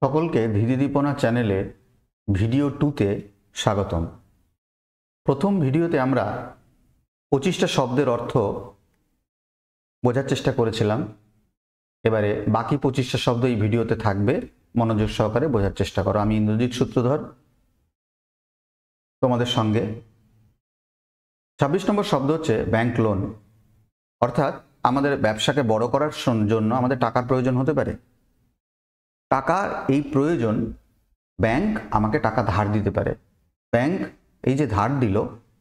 সকলকে ধীদিদীপনা চ্যানেলে ভিডিও 2তে স্বাগতম। প্রথম ভিডিওতে আমরা 25টা শব্দের অর্থ বোঝার চেষ্টা করেছিলাম। এবারে বাকি 25টা শব্দ এই ভিডিওতে থাকবে, মনোযোগ সহকারে বোঝার চেষ্টা করো। আমি ইন্দ্রজিৎ সূত্রধর তোমাদের সঙ্গে। 26 নম্বর শব্দ হচ্ছে ব্যাংক লোন। অর্থাৎ আমাদের ব্যবসাকে বড় করার জন্য আমাদের টাকার প্রয়োজন হতে পারে। টাকার এই প্রয়োজন, ব্যাংক আমাকে টাকা ধার দিতে পারে। ব্যাংক এই যে ধার দিল,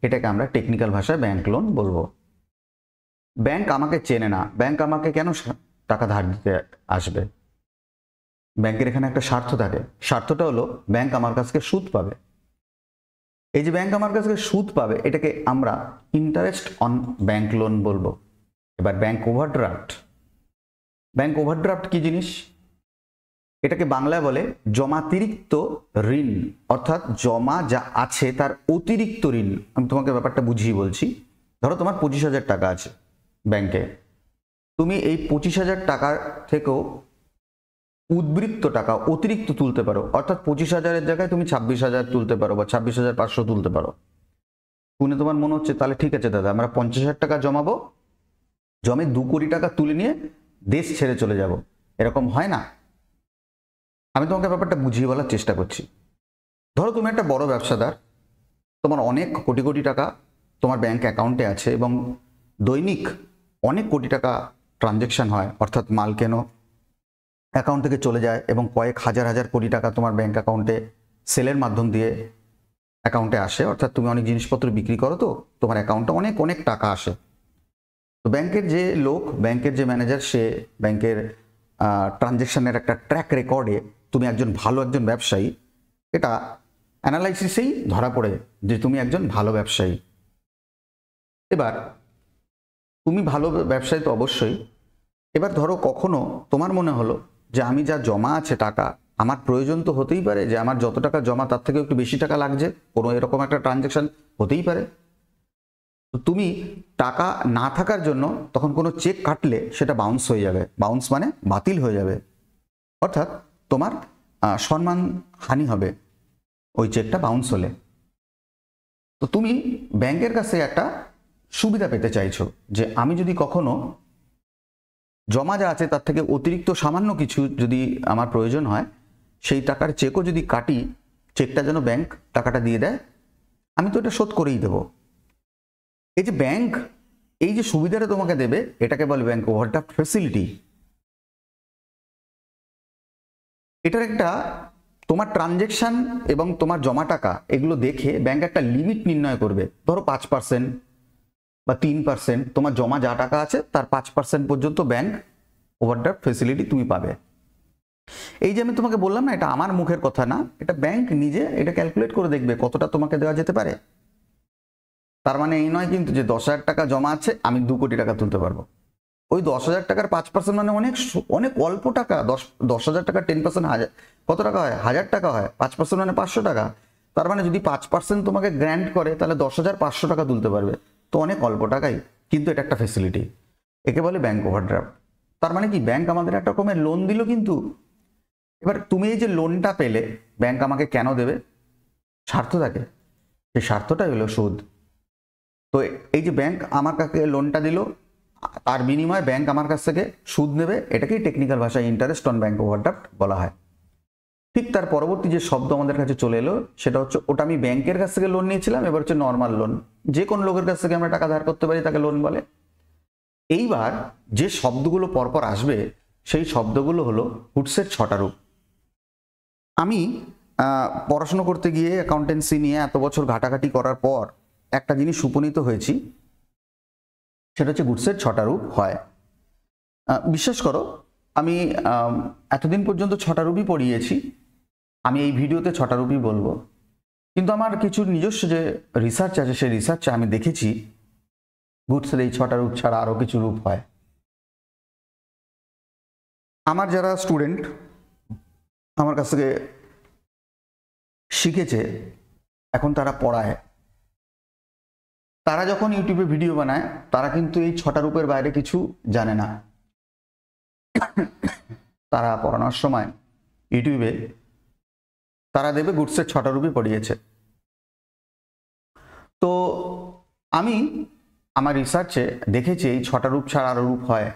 এটাকে আমরা টেকনিক্যাল ভাষায় ব্যাংক লোন বলবো। ব্যাংক আমাকে চেনে না, ব্যাংক আমাকে কেন টাকা ধার দিতে আসবে? ব্যাংকের এখানে একটা স্বার্থ থাকে। স্বার্থটা হলো ব্যাংক আমার কাছ থেকে সুদ পাবে। এই যে ব্যাংক আমার কাছ থেকে সুদ পাবে, এটাকে আমরা ইন্টারেস্ট অন ব্যাংক লোন বলবো। এবার ব্যাংক ওভারড্রাফট। ব্যাংক ওভারড্রাফট কি জিনিস? এটাকে বাংলায় বলে জমাতিরিক্ত ঋণ, অর্থাৎ জমা যা আছে তার অতিরিক্ত ঋণ। আমি তোমাকে ব্যাপারটা বুঝিয়ে বলছি। ধরো তোমার 25,000 টাকা আছে ব্যাংকে, তুমি এই 25,000 টাকার থেকেও উদ্বৃত্ত টাকা অতিরিক্ত তুলতে পারো, অর্থাৎ 25,000-এর জায়গায় তুমি 26,000 তুলতে পারো বা 26,500 তুলতে পারো। শুনে তোমার মনে হচ্ছে তাহলে ঠিক আছে দাদা, আমরা 50,000 টাকা জমাবো, জমে 2 কোটি টাকা তুলে নিয়ে দেশ ছেড়ে চলে যাব। এরকম হয় না। আমি তোমাকে ব্যাপারটা বুঝিয়ে বলার চেষ্টা করছি। ধরো তুমি একটা বড় ব্যবসাদার, তোমার অনেক কোটি কোটি টাকা তোমার ব্যাংক অ্যাকাউন্টে আছে এবং দৈনিক অনেক কোটি টাকা ট্রানজ্যাকশন হয়, অর্থাৎ মাল কেন অ্যাকাউন্ট থেকে চলে যায় এবং কয়েক হাজার হাজার কোটি টাকা তোমার ব্যাংক অ্যাকাউন্টে সেলের মাধ্যম দিয়ে অ্যাকাউন্টে আসে। অর্থাৎ তুমি অনেক জিনিসপত্র বিক্রি করো, তো তোমার অ্যাকাউন্টে অনেক অনেক টাকা আসে। তো ব্যাংকের যে লোক, ব্যাংকের যে ম্যানেজার, সে ব্যাংকের ট্রানজ্যাকশনের একটা ট্র্যাক রেকর্ডে তুমি একজন ভালো একজন ব্যবসায়ী, এটা অ্যানালাইসিসেই ধরা পড়ে যে তুমি একজন ভালো ব্যবসায়ী। এবার তুমি ভালো ব্যবসায়ী তো অবশ্যই। এবার ধরো কখনো তোমার মনে হলো যে আমি যা জমা আছে টাকা, আমার প্রয়োজন তো হতেই পারে যে আমার যত টাকা জমা তার থেকে একটু বেশি টাকা লাগছে, কোনো এরকম একটা ট্রানজ্যাকশন হতেই পারে। তো তুমি টাকা না থাকার জন্য তখন কোনো চেক কাটলে সেটা বাউন্স হয়ে যাবে। বাউন্স মানে বাতিল হয়ে যাবে, অর্থাৎ তোমার সম্মান হানি হবে ওই চেকটা বাউন্স হলে। তো তুমি ব্যাংকের কাছে একটা সুবিধা পেতে চাইছো যে আমি যদি কখনো জমা যা আছে তার থেকে অতিরিক্ত সামান্য কিছু যদি আমার প্রয়োজন হয়, সেই টাকার চেকও যদি কাটি, চেকটা যেন ব্যাংক টাকাটা দিয়ে দেয়, আমি তো এটা শোধ করেই দেবো। এই যে ব্যাংক এই যে সুবিধাটা তোমাকে দেবে, এটাকে বলে ব্যাংক ওভারড্রাফট ফ্যাসিলিটি। এটার একটা তোমার ট্রানজ্যাকশন এবং তোমার জমা টাকা এগুলো দেখে ব্যাংক একটা লিমিট নির্ণয় করবে। ধরো 5% বা 3% তোমার জমা যা টাকা আছে তার 5% পর্যন্ত ব্যাংক ওভারড্রাফট ফ্যাসিলিটি তুমি পাবে। এই যে আমি তোমাকে বললাম না, এটা আমার মুখের কথা না, এটা ব্যাংক নিজে এটা ক্যালকুলেট করে দেখবে কতটা তোমাকে দেওয়া যেতে পারে। তার মানে এই নয় কিন্তু যে 10,000 টাকা জমা আছে আমি 2 কোটি টাকা তুলতে পারবো। ওই 10,000 টাকার 5% মানে অনেক অনেক অল্প টাকা। 10,000 টাকা 10% কত টাকা হয়? 1,000 টাকা হয়। 5% মানে 500 টাকা। তার মানে যদি 5% তোমাকে গ্র্যান্ট করে তাহলে 10,500 টাকা তুলতে পারবে। তো অনেক অল্প টাকাই, কিন্তু এটা একটা ফ্যাসিলিটি। একে বলে ব্যাংক ওভারড্রাফট। তার মানে কি, ব্যাংক আমাদের একটা রকমের লোন দিল। কিন্তু এবার তুমি এই যে লোনটা পেলে, ব্যাংক আমাকে কেন দেবে? স্বার্থ থাকে। সেই স্বার্থটাই হলো সুদ। তো এই যে ব্যাংক আমার কাছে লোনটা দিল, তার বিনিময়ে ব্যাংক আমার কাছ থেকে সুদ নেবে, এটাকেই টেকনিক্যাল ভাষায় ইন্টারেস্ট অন ব্যাংক ওভারড্রাফট বলা হয়। ঠিক তার পরবর্তী যে শব্দ আমাদের কাছে চলে এলো সেটা হচ্ছে, ওটা আমি ব্যাংকের কাছ থেকে লোন নিয়েছিলাম, এবার হচ্ছে নর্মাল লোন। যে কোনো লোকের কাছ থেকে আমরা টাকা ধার করতে পারি, তাকে লোন বলে। এইবার যে শব্দগুলো পরপর আসবে সেই শব্দগুলো হলো হুডসের 6টা রূপ। আমি পড়াশুনো করতে গিয়ে অ্যাকাউন্টেন্সি নিয়ে এত বছর ঘাটাঘাটি করার পর একটা জিনিস উপনীত হয়েছি, সেটা হচ্ছে গুডসের 6টা রূপ হয়। বিশ্বাস করো, আমি এতদিন পর্যন্ত 6টা রূপই পড়িয়েছি। আমি এই ভিডিওতে 6টা রূপই বলবো, কিন্তু আমার কিছু নিজস্ব যে রিসার্চ আছে, সেই রিসার্চে আমি দেখেছি গুডসের এই 6টা রূপ ছাড়া আরও কিছু রূপ হয়। আমার যারা স্টুডেন্ট আমার কাছ থেকে শিখেছে, এখন তারা পড়ায়, তারা যখন ইউটিউবে ভিডিও বানায় তারা কিন্তু এই 6টা রূপের বাইরে কিছু জানে না। তারা পড়ানোর সময় ইউটিউবে, তারা দেখবে গুডসের 6টা রূপই পড়িয়েছে। তো আমি আমার রিসার্চে দেখেছি এই 6টা রূপ ছাড়া আরো রূপ হয়।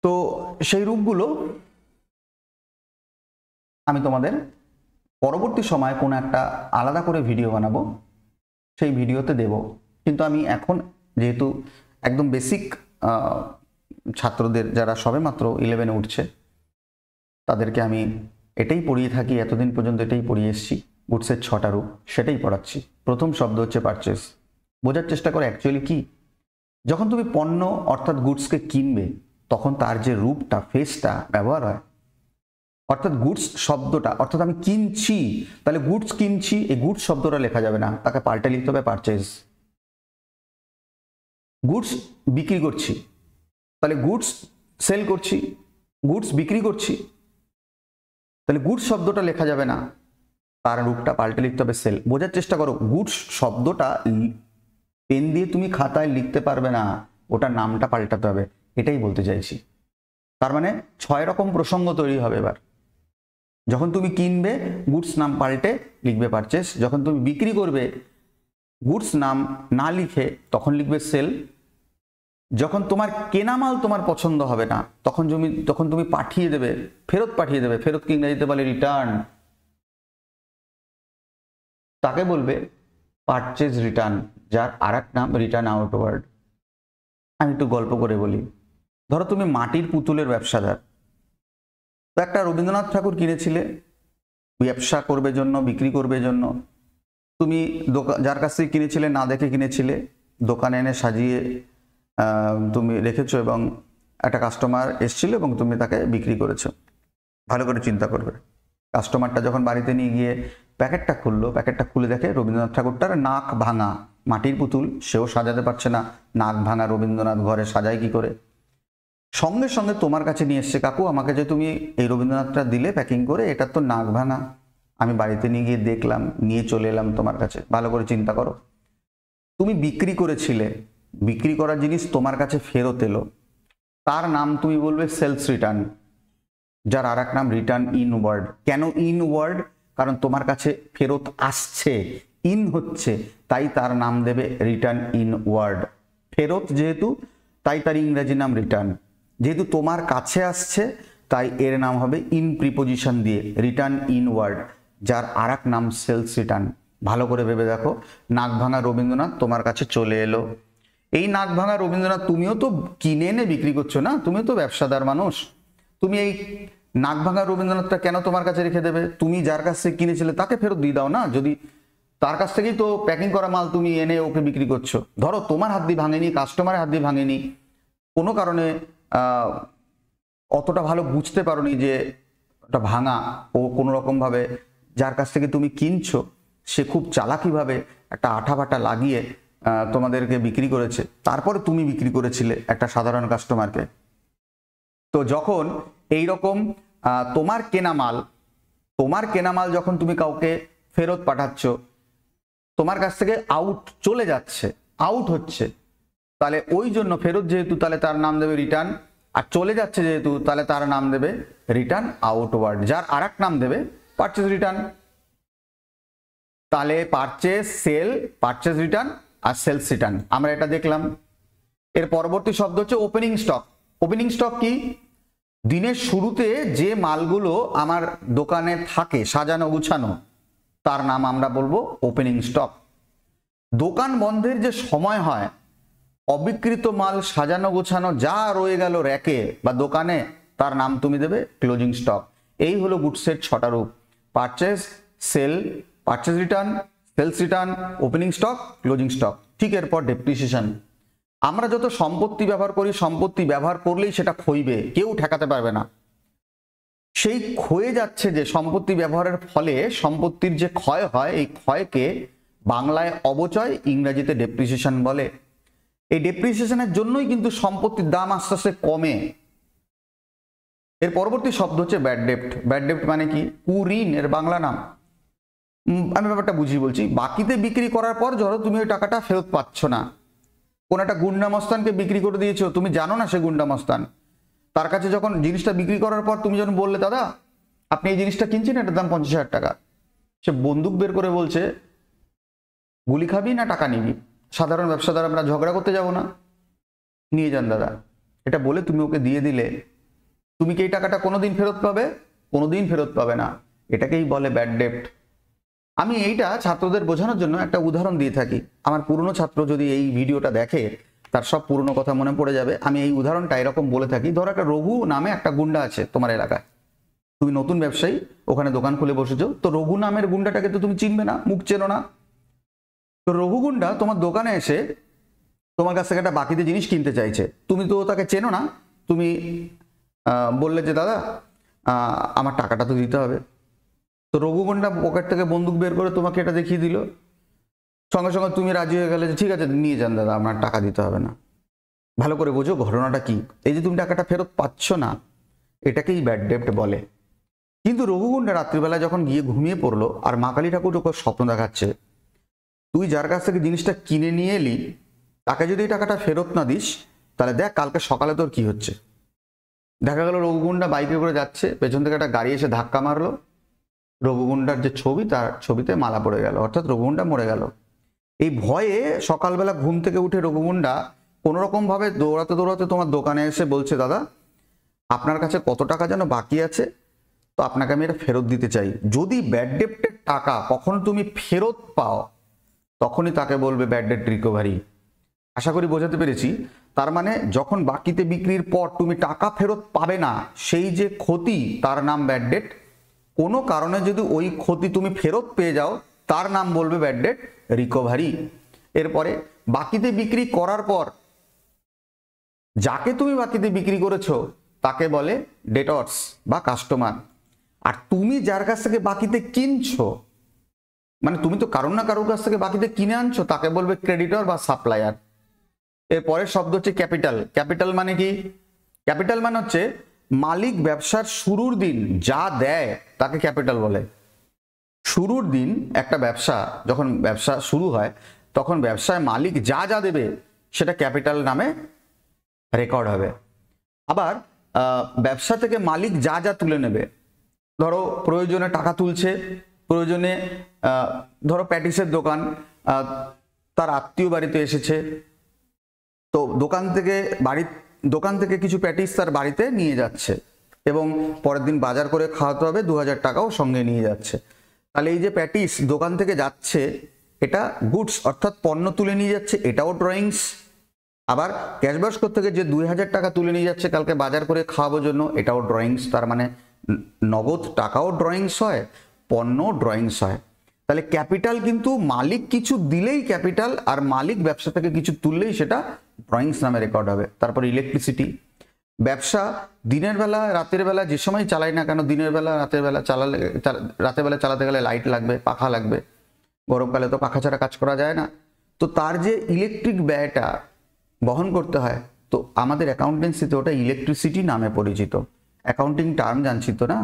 তো সেই রূপগুলো আমি তোমাদের পরবর্তী সময় কোনো একটা আলাদা করে ভিডিও বানাবো, সেই ভিডিওতে দেব। কিন্তু আমি এখন যেহেতু একদম বেসিক ছাত্রদের যারা সবেমাত্র 11-এ উঠছে তাদেরকে আমি এটাই পড়িয়ে থাকি, এতদিন পর্যন্ত এটাই পড়িয়ে এসেছি, গুডসের 6টা রূপ, সেটাই পড়াচ্ছি। প্রথম শব্দ হচ্ছে পারচেস। বোঝার চেষ্টা করো অ্যাকচুয়ালি কি। যখন তুমি পণ্য অর্থাৎ গুডসকে কিনবে তখন তার যে রূপটা, ফেসটা ব্যবহার হয়, অর্থাৎ গুডস শব্দটা, অর্থাৎ আমি কিনছি, তাহলে গুডস কিনছি, এই গুডস শব্দটা লেখা যাবে না, তাকে পাল্টে লিখতে হবে পারচেস। গুডস বিক্রি করছি, তাহলে গুডস সেল করছি, গুডস বিক্রি করছি, তাহলে গুডস শব্দটা লেখা যাবে না, তার রূপটা পাল্টে লিখতে হবে সেল। বোঝার চেষ্টা করো, গুডস শব্দটা পেন দিয়ে তুমি খাতায় লিখতে পারবে না, ওটার নামটা পাল্টাতে হবে, এটাই বলতে চাইছি। তার মানে 6 রকম প্রসঙ্গ তৈরি হবে এবার। যখন তুমি কিনবে গুডস নাম পাল্টে লিখবে পারচেস, যখন তুমি বিক্রি করবে গুডস নাম না লিখে তখন লিখবে সেল, যখন তোমার কেনা মাল তোমার পছন্দ হবে না তখন তুমি পাঠিয়ে দেবে, ফেরত পাঠিয়ে দেবে, ফেরতকে ইংরেজিতে বলে রিটার্ন, তাকে বলবে পারচেজ রিটার্ন, যার আরেক নাম রিটার্ন আউটওয়ার্ড। আমি একটু গল্প করে বলি। ধরো তুমি মাটির পুতুলের ব্যবসাদার, তো একটা রবীন্দ্রনাথ ঠাকুর কিনেছিলে ব্যবসা করবে জন্য, বিক্রি করবে জন্য। তুমি যার কাছ থেকে কিনেছিলে না দেখে কিনেছিলে, দোকানে এনে সাজিয়ে তুমি রেখেছো এবং একটা কাস্টমার এসেছিল এবং তুমি তাকে বিক্রি করেছো। ভালো করে চিন্তা করবে, কাস্টমারটা যখন বাড়িতে নিয়ে গিয়ে প্যাকেটটা খুললো, প্যাকেটটা খুলে দেখে রবীন্দ্রনাথ ঠাকুরটার নাক ভাঙা, মাটির পুতুল, সেও সাজাতে পারছে না, নাক ভাঙা রবীন্দ্রনাথ ঘরে সাজায় কি করে। সঙ্গে সঙ্গে তোমার কাছে নিয়ে এসছে, কাকু আমাকে যে তুমি এই রবীন্দ্রনাথটা দিলে প্যাকিং করে, এটা তো নাক ভাঙা, আমি বাড়িতে নিয়ে গিয়ে দেখলাম, নিয়ে চলে এলাম তোমার কাছে। ভালো করে চিন্তা করো, তুমি বিক্রি করেছিলে, বিক্রি করার জিনিস তোমার কাছে ফেরত এলো, তার নাম তুমি বলবে সেলস রিটার্ন, যার আর এক নাম রিটার্ন ইনওয়ার্ড। কেন ইনওয়ার্ড? কারণ তোমার কাছে ফেরত আসছে, ইন হচ্ছে, তাই তার নাম দেবে রিটার্ন ইনওয়ার্ড। ফেরত যেহেতু, তাই তার ইংরেজি নাম রিটার্ন। যেহেতু তোমার কাছে আসছে, তাই এর নাম হবে ইন প্রিপোজিশন দিয়ে রিটার্ন ইনওয়ার্ড, যার আর এক নাম সেলস রিটার্ন। ভালো করে ভেবে দেখো, নাক ভাঙা রবীন্দ্রনাথ তোমার কাছে চলে এলো, এই নাক ভাঙা রবীন্দ্রনাথ তুমিও তো কিনে এনে বিক্রি করছো না, তুমিও তো ব্যবসাদার মানুষ, তুমি এই নাক ভাঙা রবীন্দ্রনাথটা কেন তোমার কাছে রেখে দেবে? তুমি যার কাছ থেকে কিনেছিলে তাকে ফেরত দিয়ে দাও না, যদি তার কাছ থেকেই তো প্যাকিং করা মাল তুমি এনে ওকে বিক্রি করছো। ধরো তোমার হাত দিয়ে ভাঙেনি, কাস্টমারের হাত দিয়ে ভাঙেনি, কোনো কারণে অতটা ভালো বুঝতে পারোনি যে ওটা ভাঙা, ও কোনো রকমভাবে যার কাছ থেকে তুমি কিনছো সে খুব চালাকিভাবে একটা আঠা বাটা লাগিয়ে তোমাদেরকে বিক্রি করেছে, তারপরে তুমি বিক্রি করেছিলে একটা সাধারণ কাস্টমারকে। তো যখন এই রকম তোমার কেনা মাল যখন তুমি কাউকে ফেরত পাঠাচ্ছ, তোমার কাছ থেকে আউট চলে যাচ্ছে, আউট হচ্ছে, তাহলে ওই জন্য ফেরত যেহেতু, তাহলে তার নাম দেবে রিটার্ন, আর চলে যাচ্ছে যেহেতু, তাহলে তার নাম দেবে রিটার্ন আউটওয়ার্ড, যার আর এক নাম দেবে পারচেজ রিটার্ন। তাহলে পারচেজ, সেল, পারচেজ রিটার্ন আর সেলস রিটার্ন আমরা এটা দেখলাম। এর পরবর্তী শব্দ হচ্ছে ওপেনিং স্টক। ওপেনিং স্টক কি? দিনের শুরুতে যে মালগুলো আমার দোকানে থাকে সাজানো গুছানো, তার নাম আমরা বলবো ওপেনিং স্টক। দোকান বন্ধের যে সময় হয়, অবিক্রিত মাল সাজানো গোছানো যা রয়ে গেল র্যাকে বা দোকানে, তার নাম তুমি দেবে ক্লোজিং স্টক। এই হলো গুডসের 6টা রূপ: purchase, sale, purchase return, sales return, opening stock, closing stock. ঠিক এরপর ডেপ্রিসিয়েশন। আমরা যত সম্পত্তি ব্যবহার করি, সম্পত্তি ব্যবহার করলেই সেটা ক্ষয়বে, কেউ ঠেকাতে পারবে না। সেই ক্ষয়ে যাচ্ছে যে সম্পত্তি ব্যবহারের ফলে সম্পত্তির যে ক্ষয় হয়, এই ক্ষয়কে বাংলায় অবচয়, ইংরেজিতে ডেপ্রিসিয়েশন বলে। এই ডেপ্রিসিয়েশনের জন্যই কিন্তু সম্পত্তির দাম আস্তে আস্তে কমে। এর পরবর্তী শব্দ হচ্ছে ব্যাড ডেপ্ট। ব্যাড ডেপ্ট মানে কি? কুঋণ এর বাংলা নাম। আমি ব্যাপারটা বুঝিয়ে বলছি। বাকিতে বিক্রি করার পর ধরো তুমি ওই টাকাটা ফেরত পাচ্ছ না, কোন একটা গুন্ডামস্তানকে বিক্রি করে দিয়েছো, তুমি জানো না সে গুন্ডামস্তান, তার কাছে যখন জিনিসটা বিক্রি করার পর তুমি যখন বললে দাদা আপনি এই জিনিসটা কিনছেন, এটার দাম 50,000 টাকা, সে বন্দুক বের করে বলছে গুলি খাবি না টাকা নিবি? সাধারণ ব্যবসাদার আমরা ঝগড়া করতে যাব না, নিয়ে যান দাদা। এটা বলে তুমি ওকে দিয়ে দিলে, তুমি কি এই টাকাটা কোনোদিন ফেরত পাবে? কোনোদিন ফেরত পাবে না। এটাকেই বলে ব্যাড ডেপ্ট। আমি এইটা ছাত্রদের বোঝানোর জন্য একটা উদাহরণ দিয়ে থাকি। আমার পুরনো ছাত্র যদি এই ভিডিওটা দেখে তার সব পুরনো কথা মনে পড়ে যাবে। আমি এই উদাহরণটা এরকম বলে থাকি, ধরো একটা রঘু নামে একটা গুন্ডা আছে তোমার এলাকায়, তুমি নতুন ব্যবসায়ী, ওখানে দোকান খুলে বসেছো, তো রঘু নামের গুন্ডাটাকে তো তুমি চিনবে না, মুখ চেনো না। তো রঘু গুন্ডা তোমার দোকানে এসে তোমার কাছ থেকে একটা বাকিতে জিনিস কিনতে চাইছে, তুমি তো তাকে চেনো না, তুমি বললে যে দাদা আমার টাকাটা তো দিতে হবে। তো রঘু গুন্ডা পকেট থেকে বন্দুক বের করে তোমাকে এটা দেখিয়ে দিল, সঙ্গে সঙ্গে তুমি রাজি হয়ে গেলে যে ঠিক আছে নিয়ে যান দাদা, আমার টাকা দিতে হবে না। ভালো করে বোঝো ঘটনাটা কি। এই যে তুমি টাকাটা ফেরত পাচ্ছ না, এটাকেই ব্যাড ডেপ্ট বলে। কিন্তু রঘুগুন্ডা রাত্রিবেলা যখন গিয়ে ঘুমিয়ে পড়লো আর মা কালী ঠাকুর ওকে স্বপ্ন দেখাচ্ছে, তুই যার কাছ থেকে জিনিসটা কিনে নিয়ে এলি তাকে যদি এই টাকাটা ফেরত না দিস তাহলে দেখ কালকে সকালে তোর কি হচ্ছে। দেখা গেল রঘুগুন্ডা বাইকে করে যাচ্ছে, পেছন থেকে একটা গাড়ি এসে ধাক্কা মারলো, রঘুগুন্ডার যে ছবি তার ছবিতে মালা পড়ে গেল, অর্থাৎ রঘুগুন্ডা মরে গেল। এই ভয়ে সকালবেলা ঘুম থেকে উঠে রঘুগুন্ডা কোনো রকম ভাবে দৌড়াতে দৌড়াতে তোমার দোকানে এসে বলছে দাদা আপনার কাছে কত টাকা যেন বাকি আছে, তো আপনাকে আমি এটা ফেরত দিতে চাই। যদি ব্যাড ডেপ্টের টাকা কখন তুমি ফেরত পাও তখনই তাকে বলবে ব্যাড ডেট রিকভারি। আশা করি বোঝাতে পেরেছি। তার মানে যখন বাকিতে বিক্রির পর তুমি টাকা ফেরত পাবে না, সেই যে ক্ষতি তার নাম ব্যাড ডেট। কোনো কারণে যদি ওই ক্ষতি তুমি ফেরত পেয়ে যাও তার নাম বলবে ব্যাড ডেট রিকভারি। এরপরে বাকিতে বিক্রি করার পর যাকে তুমি বাকিতে বিক্রি করেছো তাকে বলে ডেটর্স বা কাস্টমার। আর তুমি যার কাছ থেকে বাকিতে কিনছো, মানে তুমি তো কারোর না কারোর কাছ থেকে বাকিতে কিনে আনছো, তাকে বলবে ক্রেডিটর বা সাপ্লায়ার। এরপরের শব্দ হচ্ছে ক্যাপিটাল। ক্যাপিটাল মানে কি? ক্যাপিটাল মানে হচ্ছে মালিক ব্যবসার শুরুর দিন যা দেয় তাকে ক্যাপিটাল বলে। শুরুর দিন একটা ব্যবসা যখন ব্যবসা শুরু হয় তখন ব্যবসায় মালিক যা যা দেবে সেটা ক্যাপিটাল নামে রেকর্ড হবে। আবার ব্যবসা থেকে মালিক যা যা তুলে নেবে, ধরো প্রয়োজনে টাকা তুলছে, প্রয়োজনে ধরো প্যাটিসের দোকান, তার আত্মীয় বাড়িতে এসেছে, তো দোকান থেকে কিছু প্যাটিস তার বাড়িতে নিয়ে যাচ্ছে এবং পরের দিন বাজার করে খাওয়াতে হবে, 2000 টাকাও সঙ্গে নিয়ে যাচ্ছে। তাহলে এই যে প্যাটিস দোকান থেকে যাচ্ছে এটা গুডস অর্থাৎ পণ্য তুলে নিয়ে যাচ্ছে, এটাও ড্রয়িংস। আবার ক্যাশবাস্কো থেকে যে 2000 টাকা তুলে নিয়ে যাচ্ছে কালকে বাজার করে খাওয়ানোর জন্য, এটাও ড্রয়িংস। তার মানে নগদ টাকাও ড্রয়িংস হয়, পণ্য ড্রয়িংস হয়। তাহলে ক্যাপিটাল কিন্তু মালিক কিছু দিলেই ক্যাপিটাল, আর মালিক ব্যবসা থেকে কিছু তুললেই সেটা ড্রয়িংস নামে রেকর্ড হবে। তারপর ইলেকট্রিসিটি। ব্যবসা দিনের বেলা রাতের বেলা যে সময় চালাই না কেন, দিনের বেলা রাতের বেলা রাতের বেলা চালাতে গেলে লাইট লাগবে, পাখা লাগবে, গরমকালে তো পাখা ছাড়া কাজ করা যায় না, তো তার যে ইলেকট্রিক ব্যয়টা বহন করতে হয়, তো আমাদের অ্যাকাউন্টেন্সিতে ওটা ইলেকট্রিসিটি নামে পরিচিত। অ্যাকাউন্টিং টার্ম জানছি তো না,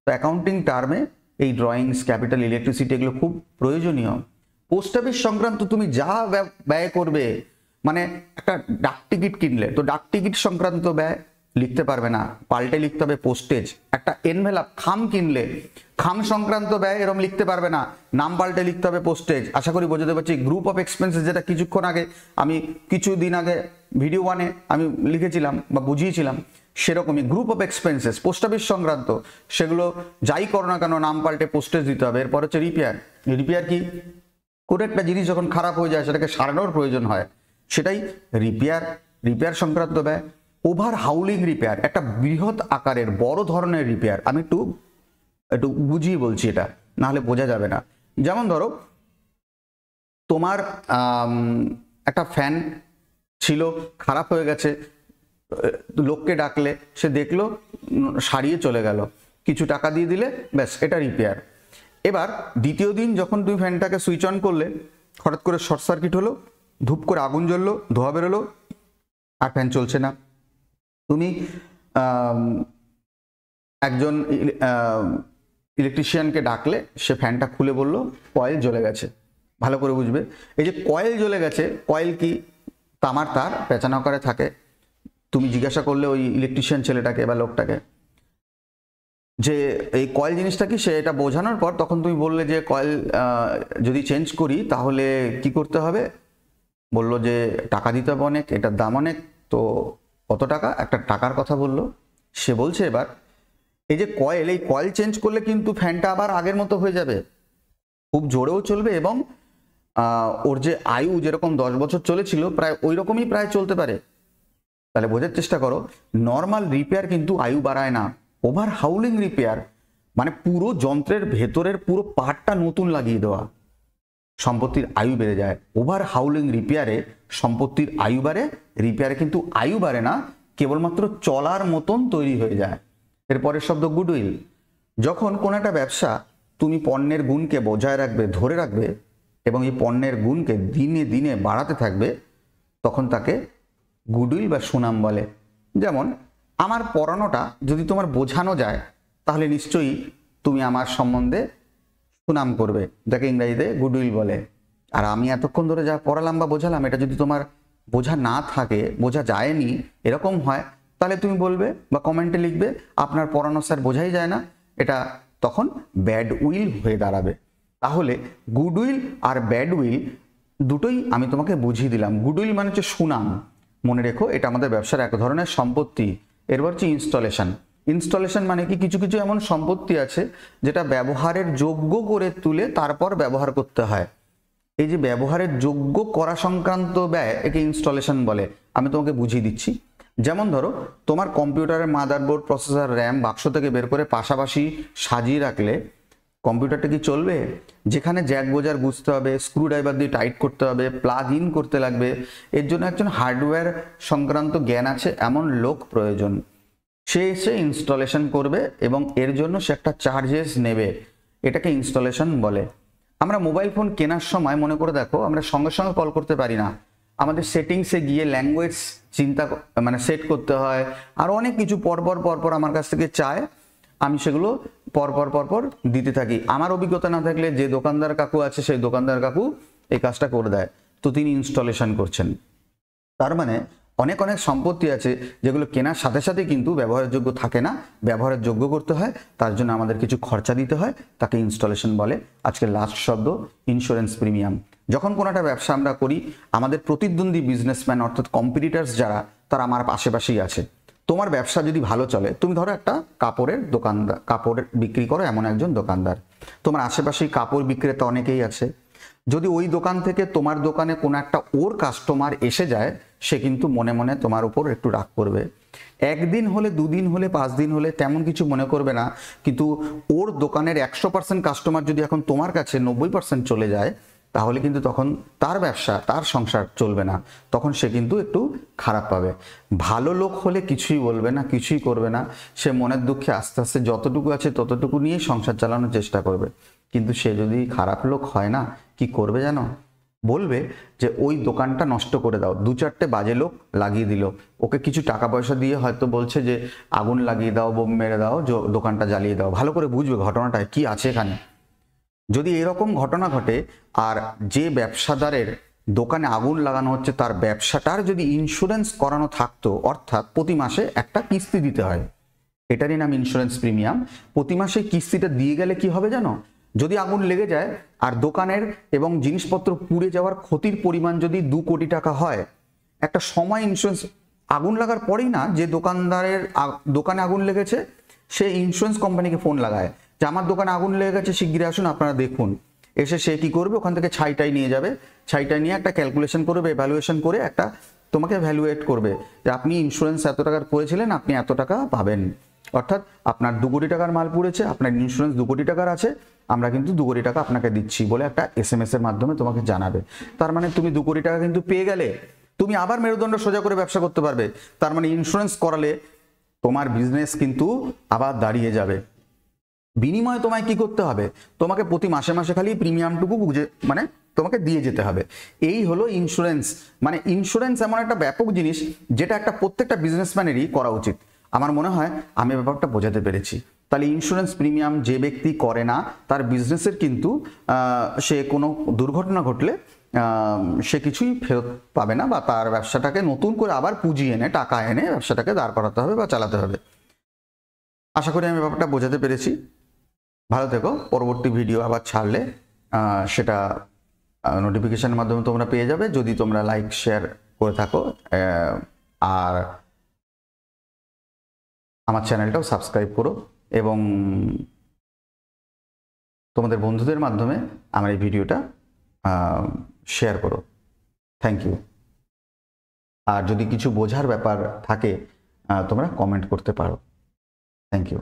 তো অ্যাকাউন্টিং টার্মে এই ড্রয়িংস, ক্যাপিটাল, ইলেকট্রিসিটি এগুলো খুব প্রয়োজনীয়। পোস্ট অফিস সংক্রান্ত তুমি যা ব্যয় করবে, মানে একটা ডাক টিকিট কিনলে তো ডাক টিকিট সংক্রান্ত ব্যয় লিখতে পারবে না, পাল্টে লিখতে হবে পোস্টেজ। একটা এনভেলাপ খাম কিনলে খাম সংক্রান্ত ব্যয় এরকম লিখতে পারবে না, নাম পাল্টে লিখতে হবে পোস্টেজ। আশা করি বোঝাতে পারছি। গ্রুপ অফ এক্সপেন্সেস যেটা কিছুদিন আগে ভিডিও 1-এ আমি লিখেছিলাম বা বুঝিয়েছিলাম, সেরকমই group of expenses post office সংক্রান্ত, সেগুলো যাই করো না কেন নাম পাল্টে পোস্টেজ দিতে হবে। এরপর হচ্ছে রিপেয়ার। রিপেয়ার কি? কোনো একটা জিনিস যখন খারাপ হয়ে যায় সেটাকে সারানোর প্রয়োজন হয়, সেটাই রিপেয়ার। রিপেয়ার সংক্রান্ত ব্যয়। ওভার হাউলিং রিপেয়ার, একটা বৃহৎ আকারের বড় ধরনের রিপেয়ার। আমি একটু বুঝিয়ে বলছি, এটা নাহলে বোঝা যাবে না। যেমন ধরো তোমার একটা ফ্যান ছিল, খারাপ হয়ে গেছে, লোককে ডাকলে সে দেখলো, সারিয়ে চলে গেল, কিছু টাকা দিয়ে দিলে, ব্যাস এটা রিপেয়ার। এবার দ্বিতীয় দিন যখন তুমি ফ্যানটাকে সুইচ অন করলে, হঠাৎ করে শর্ট সার্কিট হলো, ধূপ করে আগুন জ্বললো, ধোঁয়া বেরোলো, আর ফ্যান চলছে না। তুমি একজন ইলেকট্রিশিয়ানকে ডাকলে, সে ফ্যানটা খুলে বললো কয়েল জ্বলে গেছে। ভালো করে বুঝবে, এই যে কয়েল জ্বলে গেছে, কয়েল কি? তামার তার পেঁচানো আকারে থাকে, তুমি জিজ্ঞাসা করলে ওই ইলেকট্রিশিয়ান ছেলেটাকে বা লোকটাকে যে এই কয়েল জিনিসটা কি, সে এটা বোঝানোর পর তখন তুমি বললে যে কয়েল যদি চেঞ্জ করি তাহলে কি করতে হবে, বললো যে টাকা দিতে হবে অনেক, এটার দাম অনেক, তো কত টাকা, একটা টাকার কথা বললো। সে বলছে এবার এই যে কয়েল, এই কয়েল চেঞ্জ করলে কিন্তু ফ্যানটা আবার আগের মতো হয়ে যাবে, খুব জোরেও চলবে এবং ওর যে আয়ু যেরকম 10 বছর চলেছিল প্রায় ওই রকমই প্রায় চলতে পারে। তাহলে বোঝার চেষ্টা করো, নর্মাল রিপেয়ার কিন্তু আয়ু বাড়ায় না, ওভার হাউলিং রিপেয়ার মানে পুরো যন্ত্রের ভেতরের পুরো পার্টটা নতুন লাগিয়ে দেওয়া, সম্পত্তির আয়ু বেড়ে যায়। ওভার হাউলিং রিপেয়ারে সম্পত্তির আয়ু বাড়ে, রিপেয়ারে কিন্তু আয়ু বাড়ে না, কেবলমাত্র চলার মতন তৈরি হয়ে যায়। এরপরের শব্দ গুডউইল। যখন কোনো একটা ব্যবসা তুমি পণ্যের গুণকে বজায় রাখবে, ধরে রাখবে এবং এই পণ্যের গুণকে দিনে দিনে বাড়াতে থাকবে, তখন তাকে গুডউইল বা সুনাম বলে। যেমন আমার পড়ানোটা যদি তোমার বোঝানো যায় তাহলে নিশ্চয়ই তুমি আমার সম্বন্ধে সুনাম করবে, যাকে ইংরেজিতে গুডউইল বলে। আর আমি এতক্ষণ ধরে যা পড়ালাম বা বোঝালাম এটা যদি তোমার বোঝা না থাকে, বোঝা যায়নি এরকম হয়, তাহলে তুমি বলবে বা কমেন্টে লিখবে আপনার পড়ানো স্যার বোঝাই যায় না, এটা তখন ব্যাড উইল হয়ে দাঁড়াবে। তাহলে গুডউইল আর ব্যাড উইল দুটোই আমি তোমাকে বুঝিয়ে দিলাম। গুডউইল মানে হচ্ছে সুনাম, মনে রেখো এটা আমাদের ব্যবসার এক ধরনের সম্পত্তি। এরপর হচ্ছে ইনস্টলেশন। ইনস্টলেশন মানে কি, কিছু কিছু এমন সম্পত্তি আছে যেটা ব্যবহারের যোগ্য করে তুলে তারপর ব্যবহার করতে হয়। এই যে ব্যবহারের যোগ্য করা সংক্রান্ত ব্যয়, একে ইনস্টলেশন বলে। আমি তোমাকে বুঝিয়ে দিচ্ছি। যেমন ধরো তোমার কম্পিউটারের মাদারবোর্ড, প্রসেসর, র্যাম বাক্স থেকে বের করে পাশাপাশি সাজিয়ে রাখলে কম্পিউটারটা কি চলবে? যেখানে জ্যাক বোজার গুছতে হবে, স্ক্রু ড্রাইভার দিয়ে টাইট করতে হবে, প্লাগ ইন করতে লাগবে, এর জন্য একজন হার্ডওয়্যার সংক্রান্ত জ্ঞান আছে এমন লোক প্রয়োজন। সে এসে ইনস্টলেশন করবে এবং এর জন্য সে একটা চার্জেস নেবে, এটাকে ইনস্টলেশন বলে। আমরা মোবাইল ফোন কেনার সময় মনে করে দেখো, আমরা সঙ্গে সঙ্গে কল করতে পারি না, আমাদের সেটিংসে গিয়ে ল্যাঙ্গুয়েজ মানে সেট করতে হয়, আর অনেক কিছু পরপর আমার কাছ থেকে চায়, আমি সেগুলো পরপর দিতে থাকি। আমার অভিজ্ঞতা না থাকলে যে দোকানদার কাকু আছে সেই দোকানদার কাকু এই কাজটা করে দেয়, তো তিনি ইনস্টলেশন করছেন। তার মানে অনেক সম্পত্তি আছে যেগুলো কেনার সাথে সাথে কিন্তু ব্যবহারের যোগ্য থাকে না, ব্যবহারের যোগ্য করতে হয়, তার জন্য আমাদের কিছু খরচা দিতে হয়, তাকে ইনস্টলেশন বলে। আজকের লাস্ট শব্দ ইন্স্যুরেন্স প্রিমিয়াম। যখন কোনো একটা ব্যবসা আমরা করি, আমাদের প্রতিদ্বন্দ্বী বিজনেসম্যান অর্থাৎ কম্পিটিটার্স যারা, তারা আমার আশেপাশেই আছে। তোমার ব্যবসা যদি ভালো চলে, তুমি ধরো একটা কাপড়ের দোকানদার, কাপড় বিক্রি করো এমন একজন দোকানদার, তোমার আশেপাশেই কাপড় বিক্রেতা অনেকেই আছে। যদি ওই দোকান থেকে তোমার দোকানে কোনো একটা ওর কাস্টমার এসে যায়, সে কিন্তু মনে মনে তোমার উপর একটু রাগ করবে। একদিন হলে, দুদিন হলে, 5 দিন হলে তেমন কিছু মনে করবে না, কিন্তু ওর দোকানের 100% কাস্টমার যদি এখন তোমার কাছে 90% চলে যায়, তাহলে কিন্তু তখন তার ব্যবসা, তার সংসার চলবে না, তখন সে কিন্তু একটু খারাপ পাবে। ভালো লোক হলে কিছুই বলবে না, কিছুই করবে না, সে মনের দুঃখে আস্তে আস্তে যতটুকু আছে ততটুকু নিয়ে সংসার চালানোর চেষ্টা করবে। কিন্তু সে যদি খারাপ লোক হয় না, কি করবে জানো? বলবে যে ওই দোকানটা নষ্ট করে দাও, 2-4টে বাজে লোক লাগিয়ে দিল, ওকে কিছু টাকা পয়সা দিয়ে হয়তো বলছে যে আগুন লাগিয়ে দাও, বোম মেরে দাও, দোকানটা জ্বালিয়ে দাও। ভালো করে বুঝবে ঘটনাটা কি আছে এখানে। যদি এরকম ঘটনা ঘটে আর যে ব্যবসাদারের দোকানে আগুন লাগানো হচ্ছে তার ব্যবসাটার যদি ইন্স্যুরেন্স করানো থাকতো, অর্থাৎ প্রতি মাসে একটা কিস্তি দিতে হয়, এটারই নাম ইন্স্যুরেন্স প্রিমিয়াম। প্রতি মাসে কিস্তিটা দিয়ে গেলে কি হবে জানো? যদি আগুন লেগে যায় আর দোকানের এবং জিনিসপত্র পুড়ে যাওয়ার ক্ষতির পরিমাণ যদি 2 কোটি টাকা হয়, একটা সময় ইন্স্যুরেন্স আগুন লাগার পরেই না, যে দোকানদারের দোকানে আগুন লেগেছে সে ইন্স্যুরেন্স কোম্পানিকে ফোন লাগায় যে আমার দোকানে আগুন লেগে গেছে, শিগগিরই আসুন আপনারা দেখুন। এসে সে কি করবে, ওখান থেকে ছাইটাই নিয়ে যাবে, ছাইটাই নিয়ে একটা ক্যালকুলেশন করবে, ভ্যালুয়েশন করে একটা তোমাকে ভ্যালুয়েট করবে যে আপনি ইন্স্যুরেন্স এত টাকার করেছিলেন, আপনি এত টাকা পাবেন। অর্থাৎ আপনার 2 কোটি টাকার মাল পুড়েছে, আপনার ইন্স্যুরেন্স 2 কোটি টাকার আছে, আমরা কিন্তু 2 কোটি টাকা আপনাকে দিচ্ছি বলে একটা SMS এর মাধ্যমে তোমাকে জানাবে। তার মানে তুমি 2 কোটি টাকা কিন্তু পেয়ে গেলে, তুমি আবার মেরুদণ্ড সোজা করে ব্যবসা করতে পারবে। তার মানে ইন্স্যুরেন্স করালে তোমার বিজনেস কিন্তু আবার দাঁড়িয়ে যাবে। বিনিময়ে তোমায় কি করতে হবে? তোমাকে প্রতি মাসে মাসে খালি প্রিমিয়ামটুকু বুঝে মানে তোমাকে দিয়ে যেতে হবে। এই হলো ইন্স্যুরেন্স। মানে ইন্স্যুরেন্স এমন একটা ব্যাপক জিনিস যেটা একটা প্রত্যেকটা বিজনেসম্যানেরই করা উচিত। আমার মনে হয় আমি ব্যাপারটা বোঝাতে পেরেছি। তাহলে ইন্স্যুরেন্স প্রিমিয়াম যে ব্যক্তি করে না, তার বিজনেসের কিন্তু সে কোনো দুর্ঘটনা ঘটলে সে কিছুই ফেরত পাবে না, বা তার ব্যবসাটাকে নতুন করে আবার পুঁজি এনে টাকা এনে ব্যবসাটাকে দাঁড় করাতে হবে বা চালাতে হবে। আশা করি আমি ব্যাপারটা বোঝাতে পেরেছি। ভালো থেকো। পরবর্তী ভিডিও আবার ছাড়লে সেটা নোটিফিকেশনের মাধ্যমে তোমরা পেয়ে যাবে, যদি তোমরা লাইক শেয়ার করে থাকো, আর আমার চ্যানেলটাও সাবস্ক্রাইব করো এবং তোমাদের বন্ধুদের মাধ্যমে আমার এই ভিডিওটা শেয়ার করো। Thank you. আর যদি কিছু বোঝার ব্যাপার থাকে তোমরা কমেন্ট করতে পারো। Thank you.